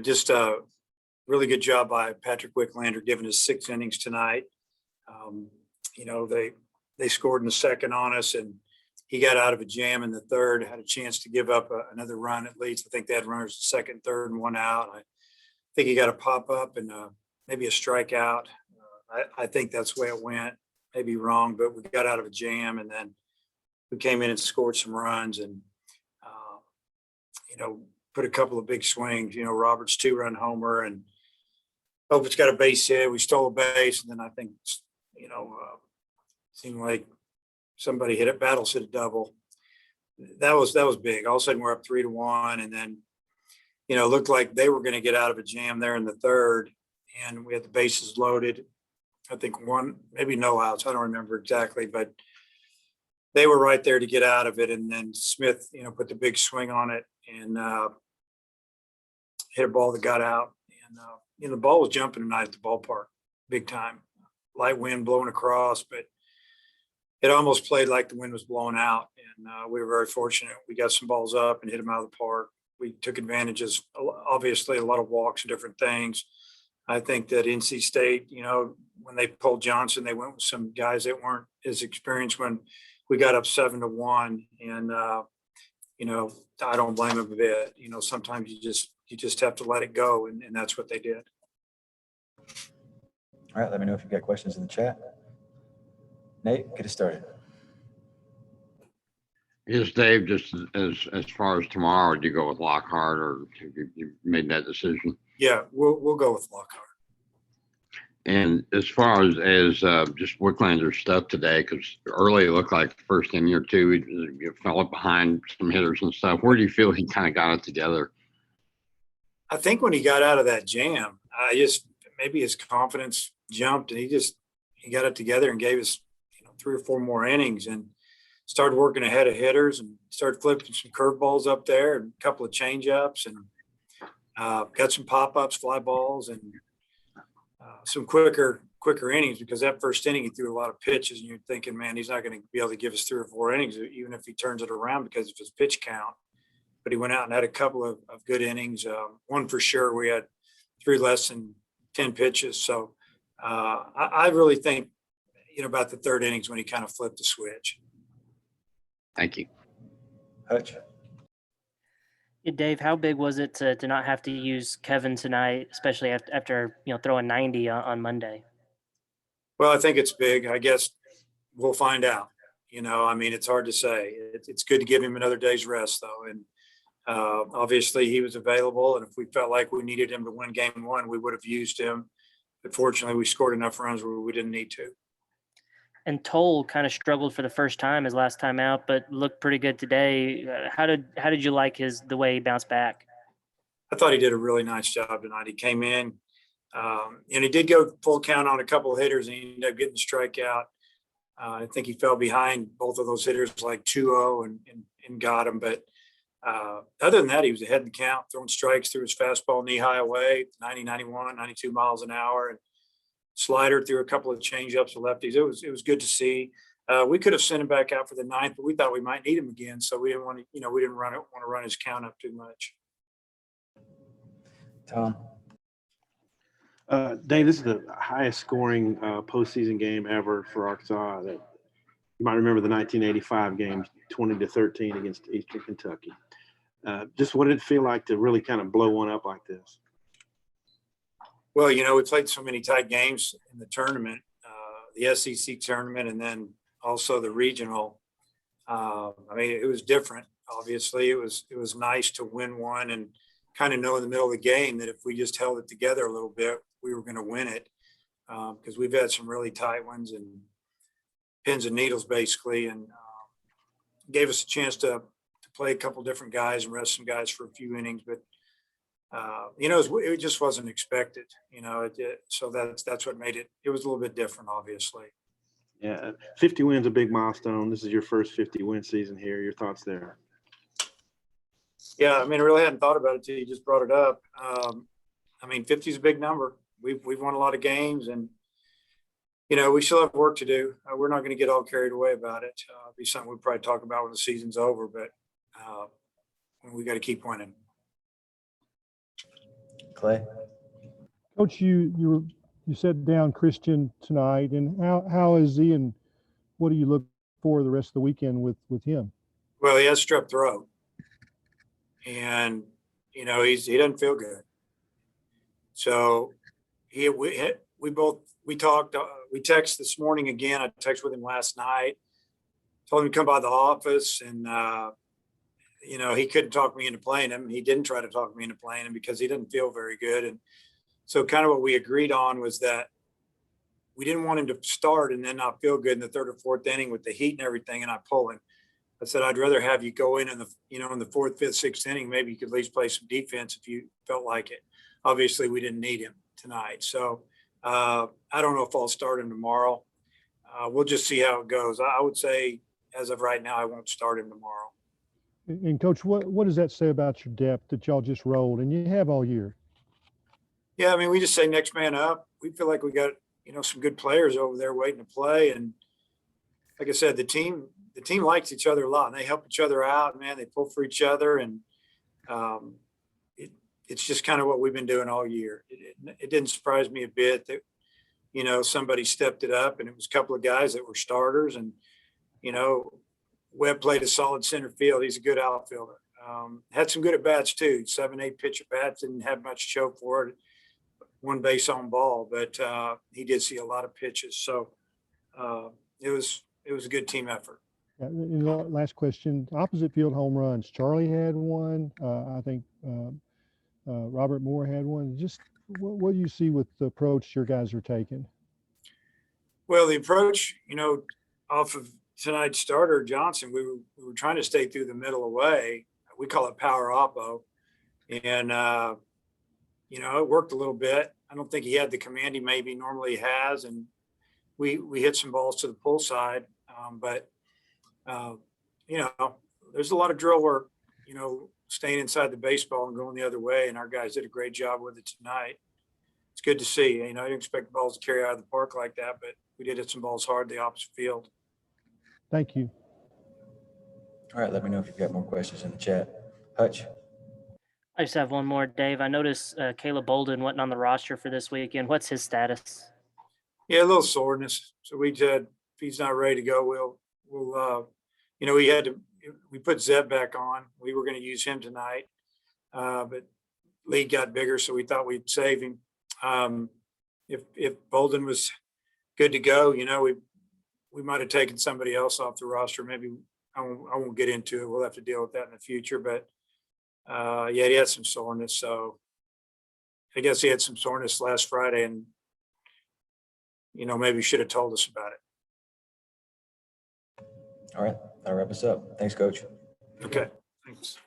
Just a really good job by Patrick Wicklander giving us 6 innings tonight. Um, they scored in the second on us, and he got out of a jam in the third, had a chance to give up another run at least. I think they had runners the second, third, and one out. I think he got a pop up and maybe a strikeout. I think that's the way it went. Maybe wrong, but we got out of a jam, and then we came in and scored some runs and, put a couple of big swings. Roberts' 2-run homer, and Hope's got a base hit. We stole a base, and then I think, seemed like somebody hit it. Battles hit a double. That was big. All of a sudden, we're up 3-1, and then, it looked like they were going to get out of a jam there in the third, and we had the bases loaded. I think one, maybe no outs. I don't remember exactly, but they were right there to get out of it. And then Smith, put the big swing on it and hit a ball that got out. And, the ball was jumping tonight at the ballpark, big time. Light wind blowing across, but it almost played like the wind was blowing out. And we were very fortunate. We got some balls up and hit them out of the park. We took advantages, obviously, a lot of walks and different things. I think that NC State, when they pulled Johnson, they went with some guys that weren't as experienced when we got up 7-1. And, I don't blame them a bit. Sometimes you just have to let it go. And that's what they did. All right. Let me know if you've got questions in the chat. Nate, get us started. Yes, Dave, just as far as tomorrow, do you go with Lockhart, or have you made that decision? Yeah, we'll go with Lockhart. And as far as just Wicklander's stuff today, because early it looked like the first inning or two, he fell up behind some hitters and stuff. Where do you feel he kind of got it together? I think when he got out of that jam, maybe his confidence jumped, and he got it together and gave us 3 or 4 more innings and started working ahead of hitters and started flipping some curveballs up there and a couple of change-ups and got some pop-ups, fly balls, and some quicker innings, because that first inning he threw a lot of pitches, and you're thinking, man, he's not going to be able to give us 3 or 4 innings, even if he turns it around because of his pitch count. But he went out and had a couple of good innings. One for sure, we had 3 less than 10 pitches. So I really think, about the third innings when he kind of flipped the switch. Thank you. Hutch. Yeah, Dave, how big was it to not have to use Kevin tonight, especially after throwing 90 on Monday? Well, I think it's big. I guess we'll find out. It's hard to say. It's good to give him another day's rest, though. And obviously he was available, and if we felt like we needed him to win game 1, we would have used him. But fortunately, we scored enough runs where we didn't need to. And Toll kind of struggled for the first time his last time out, but looked pretty good today. How did you like the way he bounced back? I thought he did a really nice job tonight. He came in, and he did go full count on a couple of hitters, and he ended up getting the strikeout. I think he fell behind both of those hitters like 2-0 and got him. But other than that, he was ahead in the count, throwing strikes through his fastball knee high away, 90, 91, 92 miles an hour. And slider through a couple of change-ups to lefties. It was good to see. We could have sent him back out for the 9th, but we thought we might need him again, so we didn't want to. We didn't want to run his count up too much. Tom. Dave, this is the highest scoring postseason game ever for Arkansas. You might remember the 1985 game, 20-13 against Eastern Kentucky. Just what did it feel like to really kind of blow one up like this? Well, we played so many tight games in the tournament, the SEC tournament, and then also the regional. It was different. Obviously, it was nice to win one and kind of know in the middle of the game that if we just held it together a little bit, we were going to win it, because we've had some really tight ones and pins and needles basically, and gave us a chance to play a couple different guys and rest some guys for a few innings, but. It just wasn't expected, so that's what made it. It was a little bit different, obviously. Yeah, 50 wins, a big milestone. This is your first 50-win season here. Your thoughts there? Yeah, I really hadn't thought about it till you just brought it up. 50 is a big number. We've won a lot of games, and we still have work to do. We're not going to get all carried away about it. It'll be something we'll probably talk about when the season's over, but we got to keep winning. Clay. Coach, you set down Christian tonight, and how is he, and what do you look for the rest of the weekend with him? Well, he has strep throat, and he doesn't feel good. So we talked. We texted this morning again. I texted with him last night. Told him to come by the office, and he couldn't talk me into playing him. He didn't try to talk me into playing him because he didn't feel very good. And so, kind of what we agreed on was that we didn't want him to start and then not feel good in the third or fourth inning with the heat and everything, and I pull him. I said, I'd rather have you go in the fourth, fifth, sixth inning. Maybe you could at least play some defense if you felt like it. Obviously, we didn't need him tonight. So I don't know if I'll start him tomorrow. We'll just see how it goes. I would say, as of right now, I won't start him tomorrow. And Coach, what does that say about your depth that y'all just rolled, and you have all year? Yeah, I mean, we just say next man up. We feel like we got some good players over there waiting to play, and like I said, the team likes each other a lot, and they help each other out. Man, they pull for each other, and it's just kind of what we've been doing all year. It didn't surprise me a bit that somebody stepped it up, and it was a couple of guys that were starters, and Webb played a solid center field. He's a good outfielder. Had some good at bats too. 7-8 pitch at bats, didn't have much to show for it. One base on ball, but he did see a lot of pitches. So it was a good team effort. And the last question: opposite field home runs. Charlie had one. I think Robert Moore had one. Just what do you see with the approach your guys are taking? Well, the approach, off of tonight's starter Johnson, we were trying to stay through the middle away. We call it power oppo, and it worked a little bit. I don't think he had the command he maybe normally has, and we hit some balls to the pull side, but there's a lot of drill work, staying inside the baseball and going the other way, and our guys did a great job with it tonight. It's good to see. I didn't expect the balls to carry out of the park like that, but we did hit some balls hard the opposite field. Thank you. All right, let me know if you've got more questions in the chat. Hutch. I just have one more, Dave. I noticed Caleb Bolden wasn't on the roster for this weekend. What's his status? Yeah, a little soreness. So we said if he's not ready to go, we'll we put Zeb back on. We were going to use him tonight, but league got bigger, so we thought we'd save him. If Bolden was good to go, we might have taken somebody else off the roster. Maybe I won't get into it. We'll have to deal with that in the future. But he had some soreness, so I guess he had some soreness last Friday, and maybe should have told us about it. All right, that'll wrap us up. Thanks, Coach. Okay, thanks.